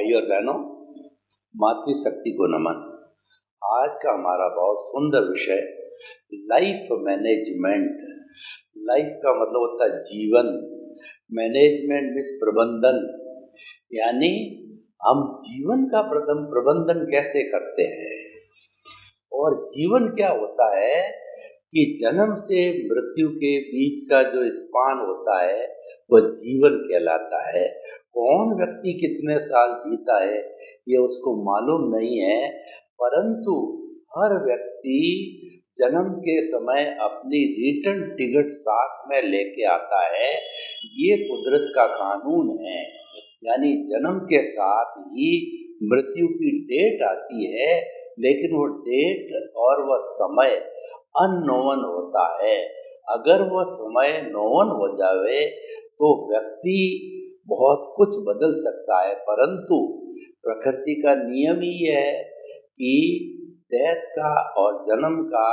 भाई और बहनों, मातृशक्ति को नमन। आज का हमारा बहुत सुंदर विषय लाइफ मैनेजमेंट। लाइफ का मतलब होता है जीवन, मैनेजमेंट मीन्स प्रबंधन, यानी हम जीवन का प्रबंधन कैसे करते हैं। और जीवन क्या होता है कि जन्म से मृत्यु के बीच का जो स्पान होता है वह जीवन कहलाता है। कौन व्यक्ति कितने साल जीता है ये उसको मालूम नहीं है, परंतु हर व्यक्ति जन्म के समय अपनी रिटर्न टिकट साथ में लेके आता है। ये कुदरत का कानून है, यानी जन्म के साथ ही मृत्यु की डेट आती है, लेकिन वो डेट और वह समय अननोन होता है। अगर वह समय नोन हो जावे तो व्यक्ति बहुत कुछ बदल सकता है, परंतु प्रकृति का नियम ही है कि डेथ का और जन्म का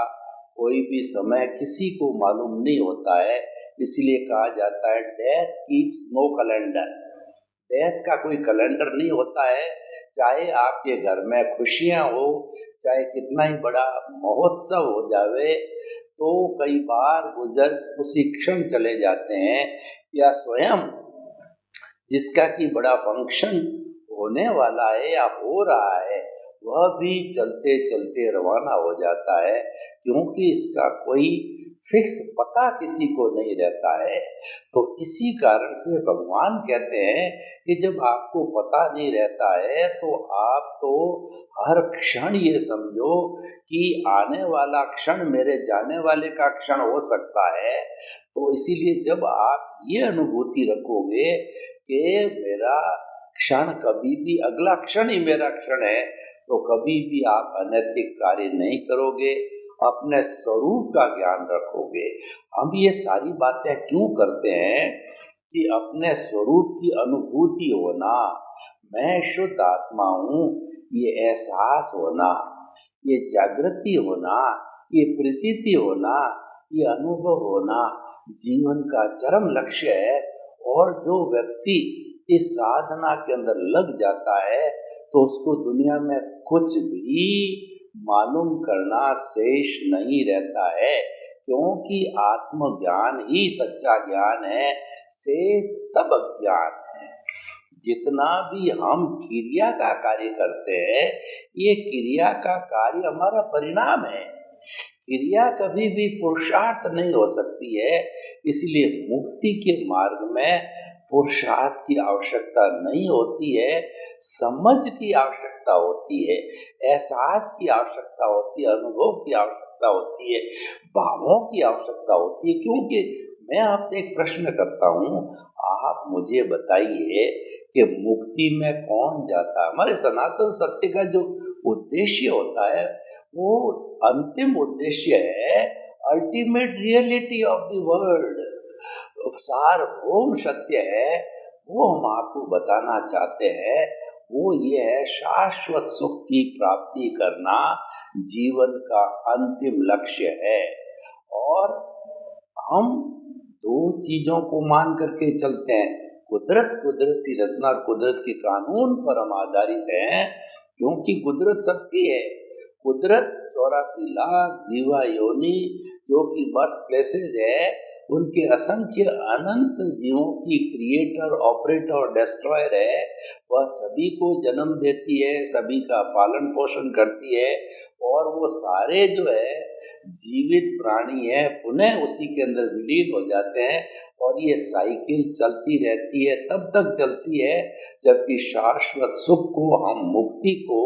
कोई भी समय किसी को मालूम नहीं होता है। इसलिए कहा जाता है death keeps no calendar. Death का कोई कैलेंडर नहीं होता है। चाहे आपके घर में खुशियां हो, चाहे कितना ही बड़ा महोत्सव हो जावे, तो कई बार गुजर उसी क्षण चले जाते हैं, या स्वयं जिसका कि बड़ा फंक्शन होने वाला है या हो रहा है वह भी चलते चलते रवाना हो जाता है, क्योंकि इसका कोई फिक्स पता किसी को नहीं रहता है। तो इसी कारण से भगवान कहते हैं कि जब आपको पता नहीं रहता है तो आप तो हर क्षण ये समझो कि आने वाला क्षण मेरे जाने वाले का क्षण हो सकता है। तो इसीलिए जब आप ये अनुभूति रखोगे कि मेरा क्षण कभी भी, अगला क्षण ही मेरा क्षण है, तो कभी भी आप अनैतिक कार्य नहीं करोगे, अपने स्वरूप का ज्ञान रखोगे। हम ये सारी बातें क्यों करते हैं कि अपने स्वरूप की अनुभूति होना, मैं शुद्ध आत्मा हूँ, ये एहसास होना, ये जागृति होना, ये प्रतीति होना, ये अनुभव होना जीवन का चरम लक्ष्य है। और जो व्यक्ति इस साधना के अंदर लग जाता है तो उसको दुनिया में कुछ भी मालूम करना शेष नहीं रहता है, क्योंकि आत्मज्ञान ही सच्चा ज्ञान है, शेष सब अज्ञान है। जितना भी हम क्रिया का कार्य करते हैं, ये क्रिया का कार्य हमारा परिणाम है। क्रिया कभी भी पुरुषार्थ नहीं हो सकती है। इसलिए मुक्ति के मार्ग में पुरुषार्थ की आवश्यकता नहीं होती है, समझ की आवश्यकता होती है, एहसास की आवश्यकता होती है, अनुभव की आवश्यकता होती है, भावों की आवश्यकता होती है। क्योंकि मैं आपसे एक प्रश्न करता हूँ, आप मुझे बताइए कि मुक्ति में कौन जाता है। हमारे सनातन सत्य का जो उद्देश्य होता है वो अंतिम उद्देश्य है, ultimate reality of the world, सार्वभौम सत्य है। वो हम आपको बताना चाहते हैं, वो ये है शाश्वत सुख की प्राप्ति करना जीवन का अंतिम लक्ष्य है। और हम दो चीजों को मान करके चलते हैं, कुदरत की रचना और कुदरत के कानून पर हम आधारित हैं, क्योंकि कुदरत सबकी है। कुदरत 84 लाख जीवा योनि जो कि बर्थ प्लेसेज है, उनके असंख्य अनंत जीवों की क्रिएटर, ऑपरेटर और डिस्ट्रॉयर है। वह सभी को जन्म देती है, सभी का पालन पोषण करती है, और वो सारे जो है जीवित प्राणी है पुनः उसी के अंदर विलीन हो जाते हैं। और ये साइकिल चलती रहती है, तब तक चलती है जबकि शाश्वत सुख को, हम मुक्ति को,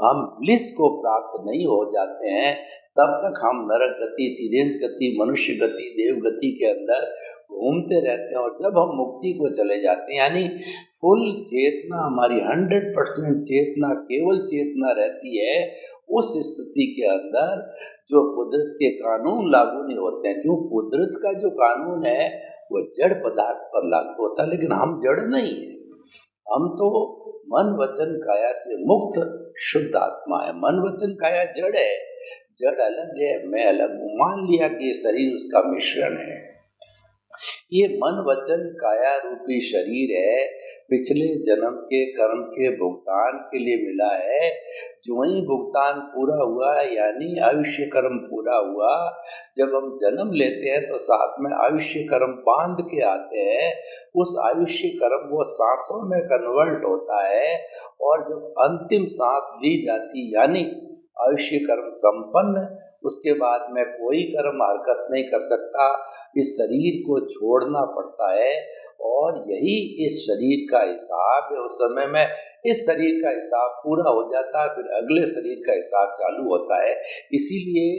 हम ब्लिस को प्राप्त नहीं हो जाते हैं। तब तक हम नरक गति, तिर्यंच गति, मनुष्य गति, देव गति के अंदर घूमते रहते हैं। और जब हम मुक्ति को चले जाते हैं, यानी फुल चेतना हमारी 100% चेतना, केवल चेतना रहती है, उस स्थिति के अंदर जो कुदरत के कानून लागू नहीं होते हैं। क्यों? कुदरत का जो कानून है वो जड़ पदार्थ पर लागू होता है, लेकिन हम जड़ नहीं है। हम तो मन वचन काया से मुक्त शुद्ध आत्मा है। मन वचन काया जड़ है, जड़ अलग है, मैं अलग हूँ। मान लिया कि शरीर उसका मिश्रण है। ये मन वचन काया रूपी शरीर है, पिछले जन्म के कर्म के भुगतान के लिए मिला है। जो ही भुगतान पूरा हुआ यानी आयुष्य कर्म पूरा हुआ, जब हम जन्म लेते हैं तो साथ में आयुष्य कर्म बांध के आते हैं। उस आयुष्य कर्म वो सांसों में कन्वर्ट होता है और जब अंतिम सांस ली जाती यानी आयुष्य कर्म संपन्न, उसके बाद में कोई कर्म हरकत नहीं कर सकता, इस शरीर को छोड़ना पड़ता है। और यही इस शरीर का हिसाब है। उस समय में इस शरीर का हिसाब पूरा हो जाता है, फिर अगले शरीर का हिसाब चालू होता है। इसीलिए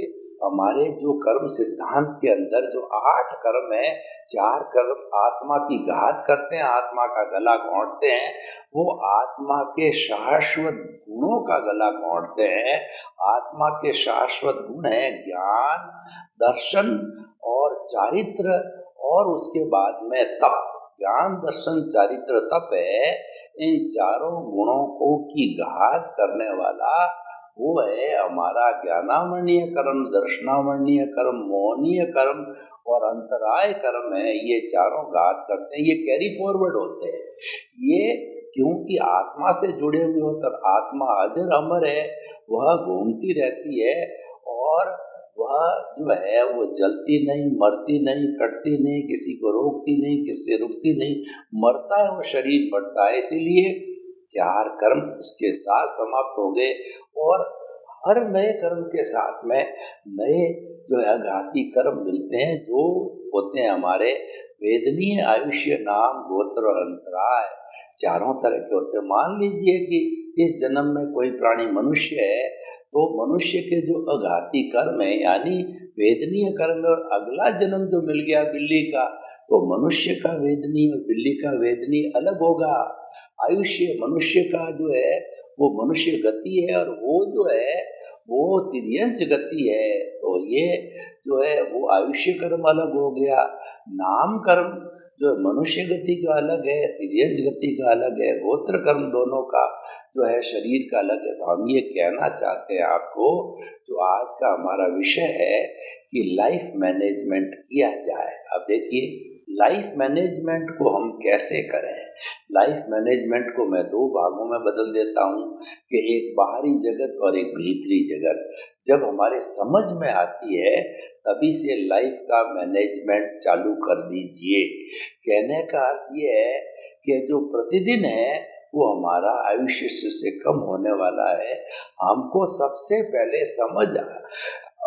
हमारे जो कर्म सिद्धांत के अंदर जो 8 कर्म है, 4 कर्म आत्मा की घात करते हैं, आत्मा का गला घोंटते हैं, वो आत्मा के शाश्वत गुणों का गला घोंटते हैं। आत्मा के शाश्वत गुण है ज्ञान, दर्शन और चारित्र, और उसके बाद में तप। ज्ञान, दर्शन, चारित्र, तप है। इन चारों गुणों को की घात करने वाला वो है हमारा ज्ञानामरणीय कर्म, दर्शनामरणीय कर्म, मोहनीय कर्म और अंतराय कर्म है। ये चारों घात करते हैं, ये कैरी फॉरवर्ड होते हैं। ये क्योंकि आत्मा से जुड़े हुए होते, आत्मा अजर अमर है, वह घूमती रहती है और वह जो है वो जलती नहीं, मरती नहीं, कटती नहीं, किसी को रोकती नहीं, किससे रुकती नहीं, मरता है वो शरीर बढ़ता है। इसीलिए 4 कर्म उसके साथ समाप्त हो गए और हर नए कर्म के साथ में नए जो है घाती कर्म मिलते हैं, जो होते हैं हमारे वेदनीय, आयुष्य, नाम, गोत्र और अंतराय। चारों तरह के होते हैं। मान लीजिए कि इस जन्म में कोई प्राणी मनुष्य है, तो मनुष्य के जो अघाती कर्म है यानी वेदनीय कर्म है, और अगला जन्म जो मिल गया बिल्ली का, तो मनुष्य का वेदनीय और बिल्ली का वेदनीय अलग होगा। आयुष्य मनुष्य का जो है वो मनुष्य गति है और वो जो है वो तिर्यंच गति है। तो ये जो है वो आयुष्य कर्म अलग हो गया। नाम कर्म जो मनुष्य गति का अलग है, तिर्यंच गति का अलग है, गोत्र कर्म दोनों का जो है शरीर का अलग है। तो हम ये कहना चाहते हैं आपको, जो आज का हमारा विषय है कि लाइफ मैनेजमेंट किया जाए। अब देखिए लाइफ मैनेजमेंट को हम कैसे करें। लाइफ मैनेजमेंट को मैं 2 भागों में बदल देता हूँ कि एक बाहरी जगत और एक भीतरी जगत। जब हमारे समझ में आती है तभी से लाइफ का मैनेजमेंट चालू कर दीजिए। कहने का अर्थ ये है कि जो प्रतिदिन है वो हमारा आयुष्य से कम होने वाला है। हमको सबसे पहले समझ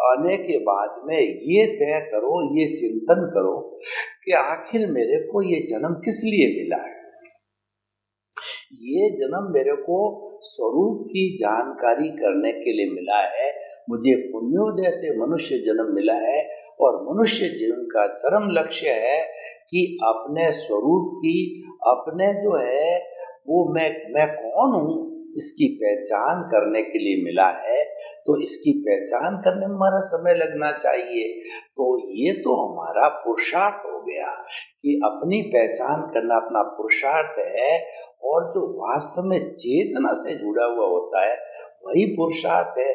आने के बाद में ये तय करो, ये चिंतन करो कि आखिर मेरे को ये जन्म किस लिए मिला है। ये जन्म मेरे को स्वरूप की जानकारी करने के लिए मिला है। मुझे पुण्योदय से मनुष्य जन्म मिला है और मनुष्य जीवन का चरम लक्ष्य है कि अपने स्वरूप की, अपने जो है वो मैं कौन हूँ इसकी पहचान करने के लिए मिला है। तो इसकी पहचान करने में हमारा समय लगना चाहिए। तो ये तो हमारा पुरुषार्थ हो गया कि अपनी पहचान करना अपना पुरुषार्थ है। और जो वास्तव में चेतना से जुड़ा हुआ होता है वही पुरुषार्थ है।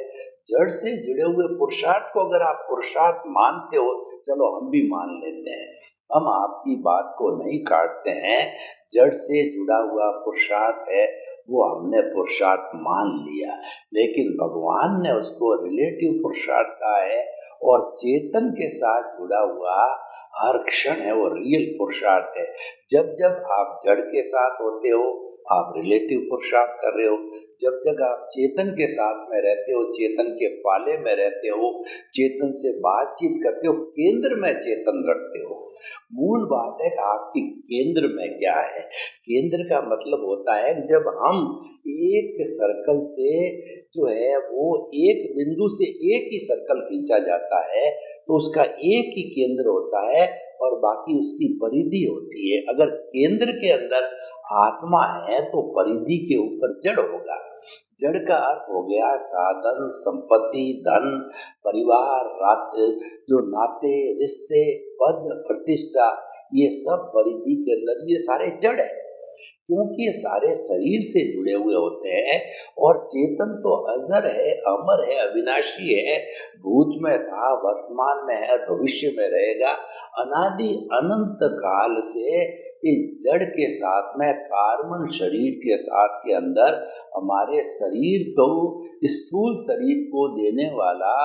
जड़ से जुड़े हुए पुरुषार्थ को अगर आप पुरुषार्थ मानते हो, चलो हम भी मान लेते हैं, हम आपकी बात को नहीं काटते हैं। जड़ से जुड़ा हुआ पुरुषार्थ है वो हमने पुरुषार्थ मान लिया, लेकिन भगवान ने उसको रिलेटिव पुरुषार्थ कहा है और चेतन के साथ जुड़ा हुआ हर क्षण है वो रियल पुरुषार्थ है। जब जब आप जड़ के साथ होते हो आप रिलेटिव पुरुषार्थ कर रहे हो, जब जब आप चेतन के साथ में रहते हो, चेतन के पाले में रहते हो, चेतन से बातचीत करते हो, केंद्र में चेतन रखते हो। मूल बात है कि आपकी केंद्र में क्या है। केंद्र का मतलब होता है जब हम एक सर्कल से जो है वो एक बिंदु से एक ही सर्कल खींचा जाता है तो उसका एक ही केंद्र होता है और बाकी उसकी परिधि होती है। अगर केंद्र के अंदर आत्मा है तो परिधि के ऊपर जड़ होगा। जड़ का अर्थ हो गया साधन, संपत्ति, धन, परिवार, जो नाते, रिश्ते, पद, प्रतिष्ठा, ये सब परिधि के अंदर ये सारे जड़ है, क्योंकि ये सारे शरीर से जुड़े हुए होते हैं। और चेतन तो अजर है, अमर है, अविनाशी है, भूत में था, वर्तमान में है, भविष्य में रहेगा। अनादि अनंत काल से इस जड़ के साथ में कार्बन शरीर के साथ के अंदर हमारे शरीर को, स्थूल शरीर को देने वाला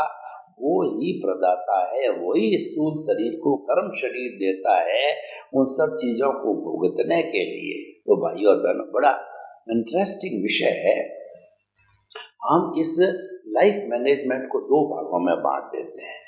वो ही प्रदाता है, वही स्थूल शरीर को कर्म शरीर देता है उन सब चीजों को भुगतने के लिए। तो भाई और बहनों, बड़ा इंटरेस्टिंग विषय है। हम इस लाइफ मैनेजमेंट को दो भागों में बांट देते हैं,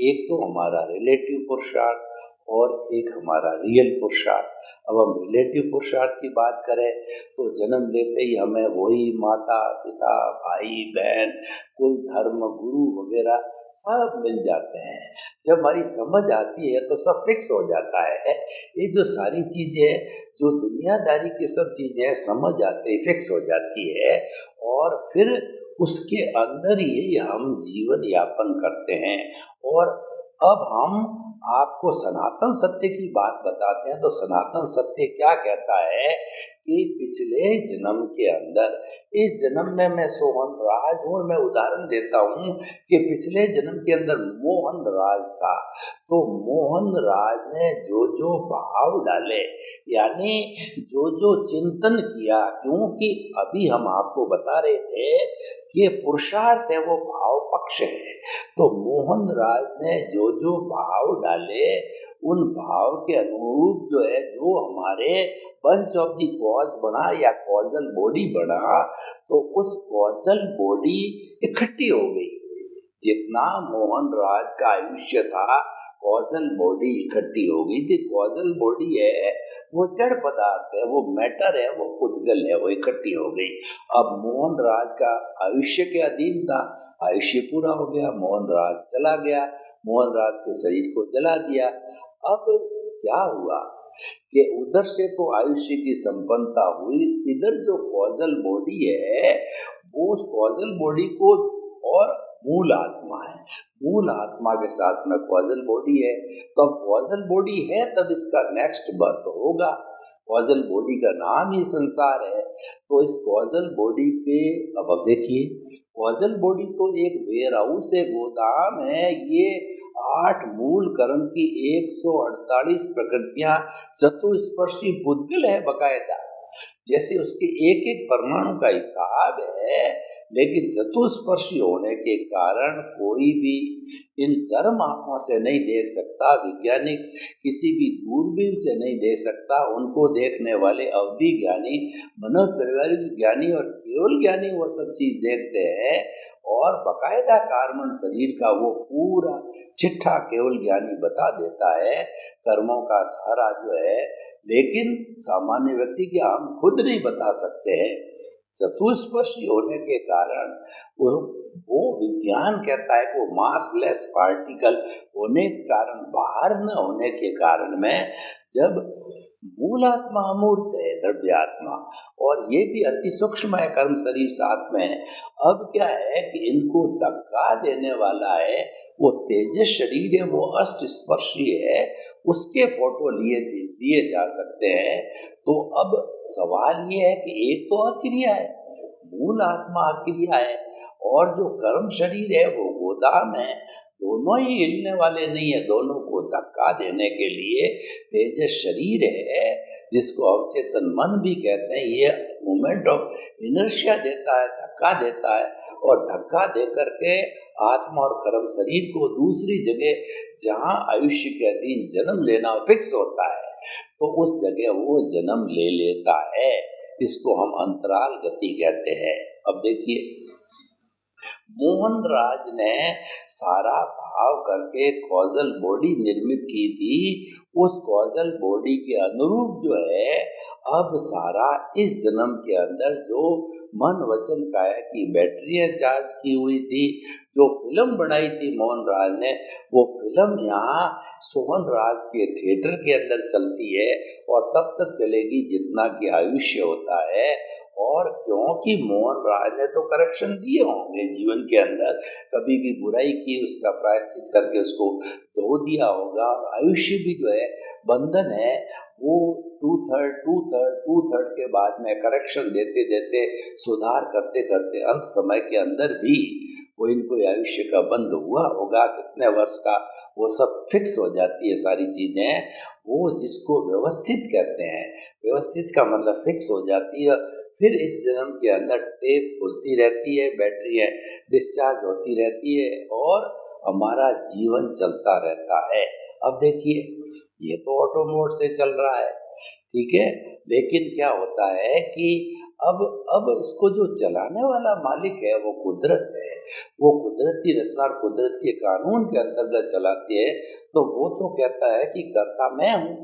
एक तो हमारा रिलेटिव पुरुषार्थ और एक हमारा रियल पुरुषार्थ। अब हम रिलेटिव पुरुषार्थ की बात करें तो जन्म लेते ही हमें वही माता पिता भाई बहन कुल धर्म गुरु वगैरह सब मिल जाते हैं। जब हमारी समझ आती है तो सब फिक्स हो जाता है। ये जो सारी चीजें, जो दुनियादारी की सब चीजें समझ आते ही फिक्स हो जाती है और फिर उसके अंदर ही हम जीवन यापन करते हैं। और अब हम आपको सनातन सत्य की बात बताते हैं। तो सनातन सत्य क्या कहता है कि पिछले जन्म के अंदर, इस जन्म में मैं सोहन राज हूँ और मैं उदाहरण देता हूँ कि पिछले जन्म के अंदर मोहन राज था। तो मोहन राज ने जो जो भाव डाले, यानी जो जो चिंतन किया, क्योंकि अभी हम आपको बता रहे थे कि पुरुषार्थ है वो भाव पक्ष है। तो मोहन राज ने जो जो भाव डाले उन भाव के अनुरूप जो है, जो हमारे बंच ऑफ दी कॉज बना या कॉजल बॉडी बना, तो उस कॉजल बॉडी इकट्ठी हो गई। जितना मोहन राज का आयुष्य था कॉजल बॉडी इकट्ठी हो गई थी। कॉजल बॉडी है वो जड़ पदार्थ है, वो मैटर है, वो पुद्गल है, वो इकट्ठी हो गई। अब मोहन राज का आयुष्य के अधीन था, आयुष्य पूरा हो गया, मोहन राज चला गया, मोहन राज के शरीर को जला दिया। अब क्या हुआ कि उधर से तो आयुष्य की संपन्नता हुई, इधर जो कॉजल बॉडी है वो उस कॉजल बॉडी को, और मूल आत्मा है, मूल आत्मा के साथ में कॉजल बॉडी है। तो अब कॉजल बॉडी है तब इसका नेक्स्ट बर्थ होगा। कॉजल बॉडी का नाम ही संसार है। तो इस कॉजल बॉडी पे अब देखिए, कॉजल बॉडी तो एक वेयर हाउस है, गोदाम है। ये 8 मूल कर्म की 148 प्रकृतियां चतुस्पर्शी पुद्गल है बकायदा। जैसे उसके एक एक परमाणु का हिसाब है, लेकिन चतुस्पर्शी होने के कारण कोई भी इन चरम आंखों से नहीं देख सकता, वैज्ञानिक किसी भी दूरबीन से नहीं देख सकता। उनको देखने वाले अवधि ज्ञानी, मनोपरिवारिक ज्ञानी और केवल ज्ञानी वो सब चीज देखते हैं। और बकायदा कार्बन शरीर का वो पूरा चिट्ठा केवल ज्ञानी बता देता है, कर्मों का सारा जो है। लेकिन सामान्य व्यक्ति की हम खुद नहीं बता सकते हैं। चतुस्पर्शी होने के कारण वो विज्ञान कहता है कि वो मासलेस पार्टिकल होने के कारण, बाहर न होने के कारण में, जब मूल आत्मा अमूर्त है, द्रव्य आत्मा, और ये भी अति सूक्ष्म है, कर्म शरीर साथ में है। अब क्या है कि इनको धक्का देने वाला है वो तेजस शरीर है, वो अष्ट स्पर्शी है, उसके फोटो लिए जा सकते हैं। तो अब सवाल ये है कि एक तो अक्रिया है, मूल आत्मा अक्रिया है, और जो कर्म शरीर है वो गोदाम है। दोनों ही हिलने वाले नहीं है। दोनों को धक्का देने के लिए तेजस शरीर है, जिसको अवचेतन मन भी कहते हैं। ये मोमेंट ऑफ इनर्शिया देता है, धक्का देता है, और धक्का दे करके आत्मा और कर्म शरीर को दूसरी जगह, जहाँ आयुष्य के अधीन जन्म लेना फिक्स होता है, तो उस जगह वो जन्म ले लेता है। इसको हम अंतराल गति कहते हैं। अब देखिए, मोहन राज ने सारा भाव करके कॉजल बॉडी निर्मित की थी। उस कॉजल बॉडी के अनुरूप जो है अब सारा इस जन्म के अंदर जो मन वचन काया की बैटरियां चार्ज की हुई थी, जो फिल्म बनाई थी मोहन राज ने, वो फिल्म यहाँ सोहन राज के थिएटर के अंदर चलती है और तब तक चलेगी जितना कि आयुष्य होता है। और क्योंकि मोहन राज ने तो करेक्शन दिए होंगे जीवन के अंदर, कभी भी बुराई की उसका प्रायश्चित करके उसको धो दिया होगा, और आयुष्य भी जो है बंधन है, वो 2/3 के बाद में करेक्शन देते देते, सुधार करते करते अंत समय के अंदर भी कोई न कोई आयुष्य का बंध हुआ होगा। कितने वर्ष का वो सब फिक्स हो जाती है सारी चीज़ें। वो जिसको व्यवस्थित कहते हैं, व्यवस्थित का मतलब फिक्स हो जाती है। फिर इस जन्म के अंदर टेप खुलती रहती है, बैटरियाँ डिस्चार्ज होती रहती है और हमारा जीवन चलता रहता है। अब देखिए, ये तो ऑटो मोड से चल रहा है, ठीक है, लेकिन क्या होता है कि अब इसको जो चलाने वाला मालिक है वो कुदरत है। वो कुदरती रचना और कुदरत के कानून के अंतर्गत चलाती है। तो वो तो कहता है कि कर्ता मैं हूँ,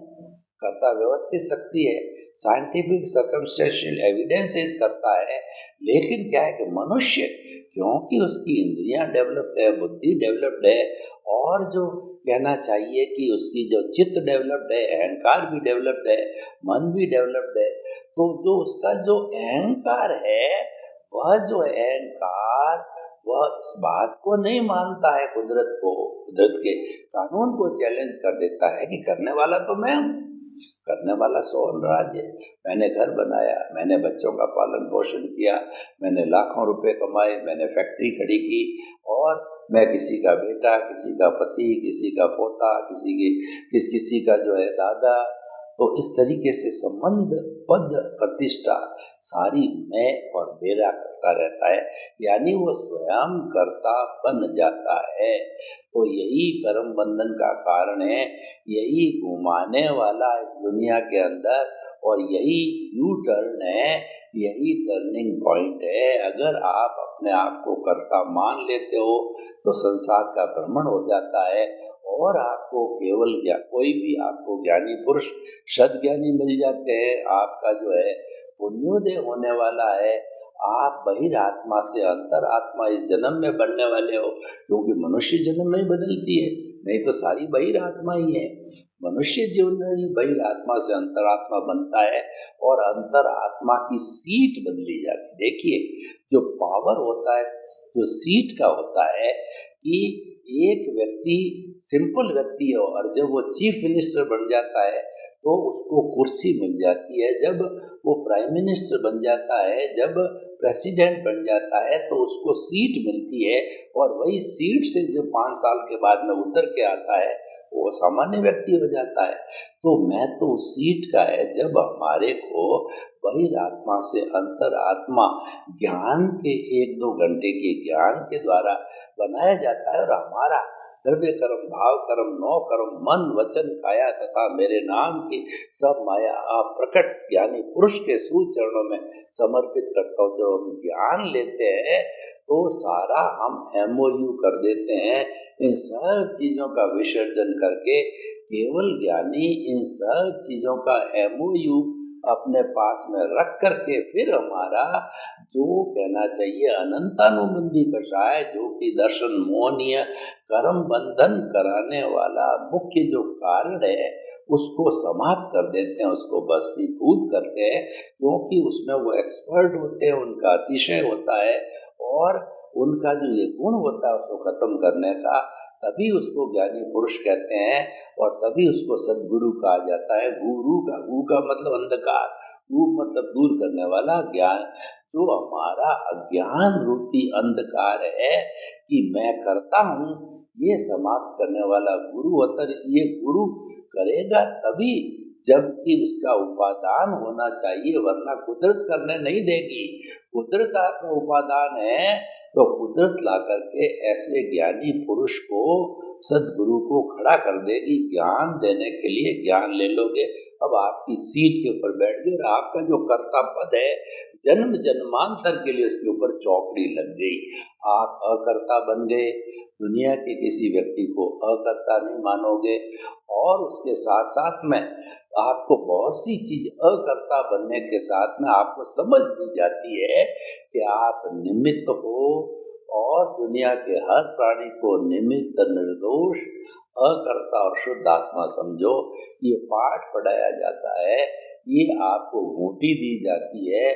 कर्ता व्यवस्थित शक्ति है, साइंटिफिक सर्कमस्टेंशियल एविडेंसेस करता है। लेकिन क्या है कि मनुष्य, क्योंकि उसकी इंद्रियां डेवलप्ड है, बुद्धि डेवलप्ड है, और जो कहना चाहिए कि उसकी जो चित्त डेवलप्ड है, अहंकार भी डेवलप्ड है, मन भी डेवलप्ड है, तो जो उसका जो अहंकार है, वह जो अहंकार वह इस बात को नहीं मानता है, कुदरत को, कुदरत के कानून को चैलेंज कर देता है कि करने वाला तो मैं हूँ, करने वाला सोहनराज है। मैंने घर बनाया, मैंने बच्चों का पालन पोषण किया, मैंने लाखों रुपए कमाए, मैंने फैक्ट्री खड़ी की, और मैं किसी का बेटा, किसी का पति, किसी का पोता, किसी का जो है दादा। तो इस तरीके से संबंध, पद, प्रतिष्ठा सारी मैं और मेरा करता रहता है, यानी वो स्वयं कर्ता बन जाता है। तो यही कर्म बंधन का कारण है, यही घुमाने वाला इस दुनिया के अंदर, और यही यू टर्न है, यही टर्निंग पॉइंट है। अगर आप अपने आप को कर्ता मान लेते हो तो संसार का भ्रमण हो जाता है, और आपको केवल कोई भी आपको ज्ञानी पुरुष, सद्ज्ञानी मिल जाते हैं। आपका जो है पुण्योदय होने वाला है। आप बहिरात्मा से अंतरात्मा इस जन्म में बनने वाले हो, क्योंकि मनुष्य जन्म नहीं बदलती है, नहीं तो सारी बहिरात्मा ही है। मनुष्य जीवन में ही बहिरात्मा से अंतरात्मा बनता है, और अंतरात्मा की सीट बदली जाती है। देखिए, जो पावर होता है, जो सीट का होता है, कि एक व्यक्ति सिंपल व्यक्ति है, और जब वो चीफ मिनिस्टर बन जाता है तो उसको कुर्सी मिल जाती है। जब वो प्राइम मिनिस्टर बन जाता है, जब प्रेसिडेंट बन जाता है, तो उसको सीट मिलती है, और वही सीट से जब 5 साल के बाद में उतर के आता है, वो सामान्य व्यक्ति हो जाता है। तो मैं तो उस सीट का है, जब हमारे को बहिरात्मा से अंतरात्मा ज्ञान के 1-2 घंटे के ज्ञान के द्वारा बनाया जाता है, और हमारा द्रव्य कर्म, भाव कर्म, 9 कर्म, मन, वचन, काया तथा मेरे नाम की सब माया आप प्रकट ज्ञानी पुरुष के सुचरणों में समर्पित करता हूँ। जब हम ज्ञान लेते हैं तो सारा हम MOU कर देते हैं। इन सब चीज़ों का विसर्जन करके केवल ज्ञानी इन सब चीज़ों का MOU अपने पास में रख करके फिर हमारा जो कहना चाहिए अनंतानुबंधी कषाय, जो कि दर्शन मोहनीय कर्म बंधन कराने वाला मुख्य जो कारण है, उसको समाप्त कर देते हैं, उसको भस्मीभूत करते हैं, क्योंकि उसमें वो एक्सपर्ट होते हैं, उनका अतिशय होता है, और उनका जो ये गुण होता है उसको खत्म करने का, तभी उसको ज्ञानी पुरुष कहते हैं, और तभी उसको सद्गुरु कहा जाता है। गुरु का मतलब अंधकार, गुरु मतलब दूर करने वाला, ज्ञान जो हमारा अज्ञान रूपी अंधकार है कि मैं करता हूँ, ये समाप्त करने वाला गुरु होता है। ये गुरु करेगा तभी जबकि उसका उपादान होना चाहिए, वरना कुदरत करने नहीं देगी। कुदरत आपका उपादान है, तो कुदरत ला करके ऐसे ज्ञानी पुरुष को, सदगुरु को खड़ा कर देगी ज्ञान देने के लिए। ज्ञान ले लोगे, अब आपकी सीट के ऊपर बैठ गए, और आपका जो कर्ता पद है जन्म जन्मांतर के लिए उसके ऊपर चौकड़ी लग गई। आप अकर्ता बन गए, दुनिया के किसी व्यक्ति को अकर्ता नहीं मानोगे, और उसके साथ साथ में आपको बहुत सी चीज अकर्ता बनने के साथ में आपको समझ दी जाती है कि आप निमित्त हो, और दुनिया के हर प्राणी को निमित्त, निर्दोष, अकर्ता और शुद्ध आत्मा समझो। ये पाठ पढ़ाया जाता है, ये आपको घूंटी दी जाती है,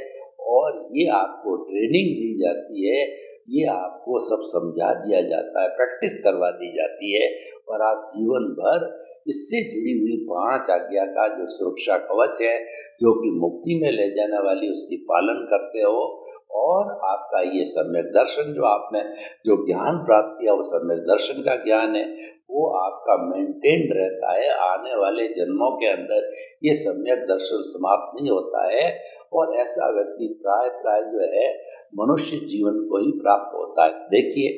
और ये आपको ट्रेनिंग दी जाती है, ये आपको सब समझा दिया जाता है, प्रैक्टिस करवा दी जाती है, और आप जीवन भर इससे जुड़ी हुई 5 आज्ञा का जो सुरक्षा कवच है, जो कि मुक्ति में ले जाने वाली, उसकी पालन करते हो, और आपका ये सम्यक दर्शन जो आपने जो ज्ञान प्राप्त किया, वो सम्यक दर्शन का ज्ञान है, वो आपका मेंटेन रहता है। आने वाले जन्मों के अंदर ये सम्यक दर्शन समाप्त नहीं होता है, और ऐसा व्यक्ति प्राय प्राय जो है मनुष्य जीवन को ही प्राप्त होता है। देखिए,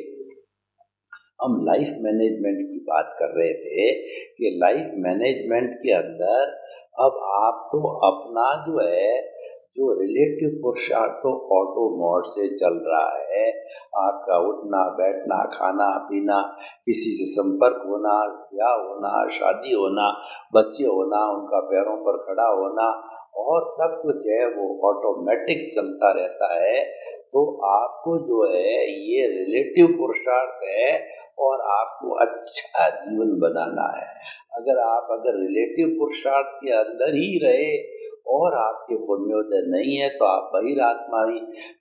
हम लाइफ मैनेजमेंट की बात कर रहे थे कि लाइफ मैनेजमेंट के अंदर अब आप तो अपना जो है जो रिलेटिव पुरुषार्थ तो ऑटो मोड से चल रहा है। आपका उठना बैठना, खाना पीना, किसी से संपर्क होना, ब्याह होना, शादी होना, बच्चे होना, उनका पैरों पर खड़ा होना, और सब कुछ है वो ऑटोमेटिक चलता रहता है। तो आपको जो है ये रिलेटिव पुरुषार्थ है और आपको अच्छा जीवन बनाना है। अगर रिलेटिव पुरुषार्थ के अंदर ही रहे और आपके पुण्योदय नहीं है, तो आप बहिरात्मा ही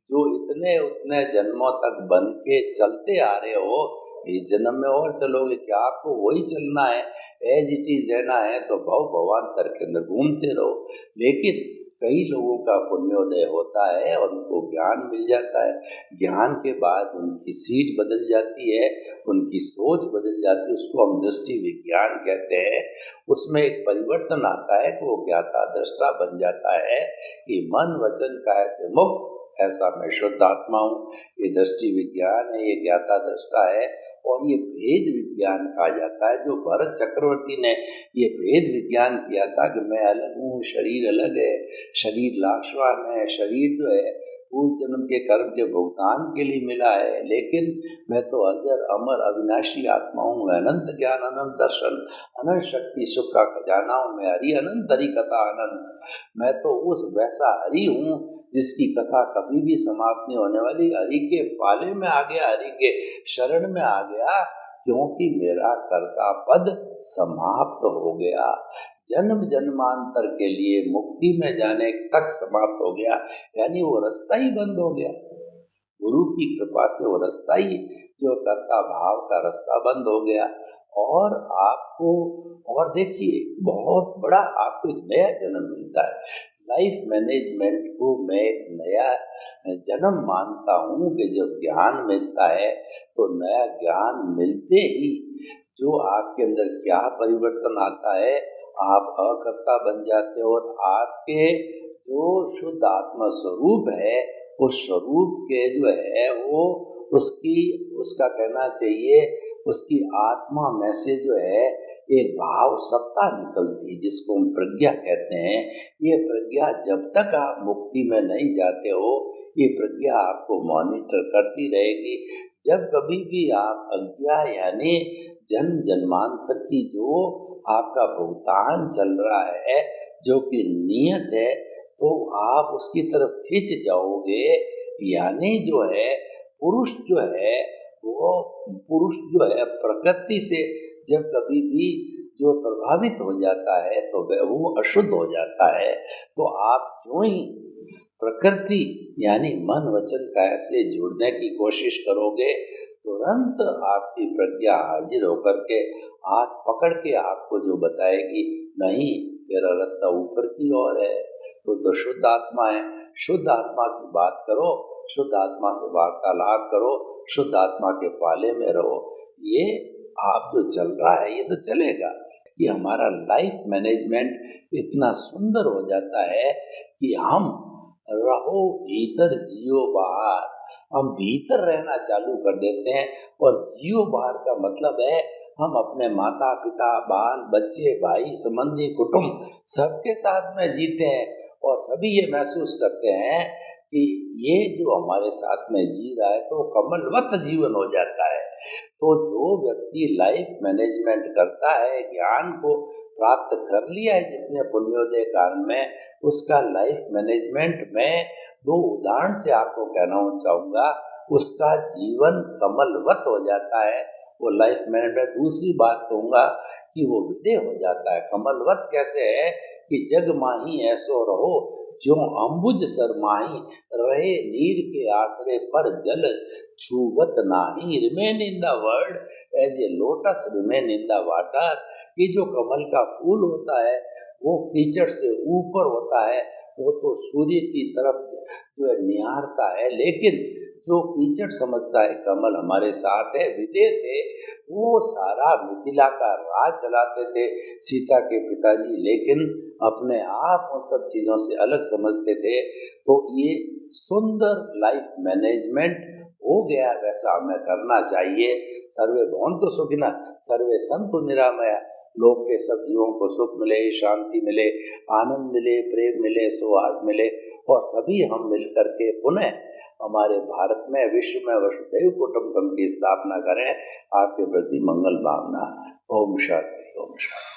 जो इतने उतने जन्मों तक बन के चलते आ रहे हो, इस जन्म में और चलोगे क्या? आपको वही चलना है, एज इट इज रहना है, तो भवांतर के अंदर घूमते रहो। लेकिन कई लोगों का पुण्योदय होता है और उनको ज्ञान मिल जाता है। ज्ञान के बाद उनकी सीट बदल जाती है, उनकी सोच बदल जाती है, उसको हम दृष्टि विज्ञान कहते हैं। उसमें एक परिवर्तन आता है कि वो ज्ञाता दृष्टा बन जाता है कि मन वचन काया से मुक्त, ऐसा मैं शुद्ध आत्मा हूँ। ये दृष्टि विज्ञान है, ये ज्ञाता दृष्टा है, और ये भेद विज्ञान कहा जाता है। जो भरत चक्रवर्ती ने ये भेद विज्ञान किया था कि मैं अलग हूँ, शरीर अलग है, शरीर नाशवान है, शरीर जो है पूर्व जन्म के कर्म के भुगतान के लिए मिला है, लेकिन मैं तो अजर अमर अविनाशी आत्मा हूँ। मैं अनंत ज्ञान, अनंत दर्शन, अनंत शक्ति, सुख का खजाना हूँ। मैं हरि अनंत, हरि कथा अनंत। मैं तो उस वैसा हरि हूँ जिसकी कथा कभी भी समाप्त नहीं होने वाली। हरि के पाले में आ गया, हरि के शरण में आ गया, क्योंकि मेरा कर्ता पद समाप्त हो गया। जन्म जन्मांतर के लिए मुक्ति में जाने तक समाप्त हो गया, यानी वो रास्ता ही बंद हो गया। गुरु की कृपा से वो रास्ता ही, जो कर्ता भाव का रास्ता बंद हो गया। और आपको, और देखिए, बहुत बड़ा आपको एक नया जन्म मिलता है। लाइफ मैनेजमेंट को मैं एक नया जन्म मानता हूँ कि जब ज्ञान मिलता है तो नया ज्ञान मिलते ही जो आपके अंदर क्या परिवर्तन आता है, आप अकर्ता बन जाते हो, और आपके जो शुद्ध आत्मा स्वरूप है, उस स्वरूप के जो है वो उसका कहना चाहिए, उसकी आत्मा में से जो है एक भाव सत्ता निकलती, जिसको हम प्रज्ञा कहते हैं। ये प्रज्ञा जब तक आप मुक्ति में नहीं जाते हो, ये प्रज्ञा आपको मॉनिटर करती रहेगी। जब कभी भी आप अज्ञा यानी जन्म जन्मांतर की जो आपका भुगतान चल रहा है, जो कि नियत है, तो आप उसकी तरफ खिंच जाओगे। यानी जो है पुरुष जो है वो पुरुष जो है प्रकृति से जब कभी भी जो प्रभावित हो जाता है तो वो अशुद्ध हो जाता है। तो आप जो ही प्रकृति यानी मन वचन काया से जुड़ने की कोशिश करोगे, तुरंत आपकी प्रज्ञा हाजिर होकर के हाथ पकड़ के आपको जो बताएगी, नहीं तेरा रास्ता ऊपर की ओर है, तो शुद्ध आत्मा है। शुद्ध आत्मा की बात करो, शुद्ध आत्मा से वार्तालाप करो, शुद्ध आत्मा के पाले में रहो। ये आप जो चल रहा है ये तो चलेगा। ये हमारा लाइफ मैनेजमेंट इतना सुंदर हो जाता है कि हम रहो भीतर जियो बाहर, हम भीतर रहना चालू कर देते हैं। और जियो बाहर का मतलब है हम अपने माता पिता, बाल बच्चे, भाई संबंधी, कुटुंब सबके साथ में जीते हैं, और सभी ये महसूस करते हैं कि ये जो हमारे साथ में जी रहा है तो कमलवत जीवन हो जाता है। तो जो व्यक्ति लाइफ मैनेजमेंट करता है, ज्ञान को प्राप्त कर लिया है जिसने पुण्योदय काल में, उसका लाइफ मैनेजमेंट में दो उदाहरण से आपको कहना चाहूँगा, उसका जीवन कमलवत हो जाता है वो लाइफ मैनेजमेंट। दूसरी बात कहूँगा कि वो विदेह हो जाता है। कमलवत कैसे है कि जग माही ऐसो रहो, जो अम्बुज सरमाही, रहे नीर के आसरे पर जल छूवत नाही। Remain in the world as a lotus remain in the water. ये जो कमल का फूल होता है वो कीचड़ से ऊपर होता है, वो तो सूर्य की तरफ जो है निहारता है, लेकिन जो कीचड़ समझता है कमल हमारे साथ है, विदे थे वो सारा मिथिला का राज चलाते थे सीता के पिताजी, लेकिन अपने आप उन सब चीज़ों से अलग समझते थे। तो ये सुंदर लाइफ मैनेजमेंट हो गया, वैसा हमें करना चाहिए। सर्वे भवन्तु सुखिनः, सर्वे सन्तु निरामया। लोक के सब जीवों को सुख मिले, शांति मिले, आनंद मिले, प्रेम मिले, सौहार्द मिले, और सभी हम मिल करके पुनः हमारे भारत में, विश्व में वसुधैव कुटुंबकम की स्थापना करें। आपके प्रति मंगल भावना। ओम शांति, ओम शांति।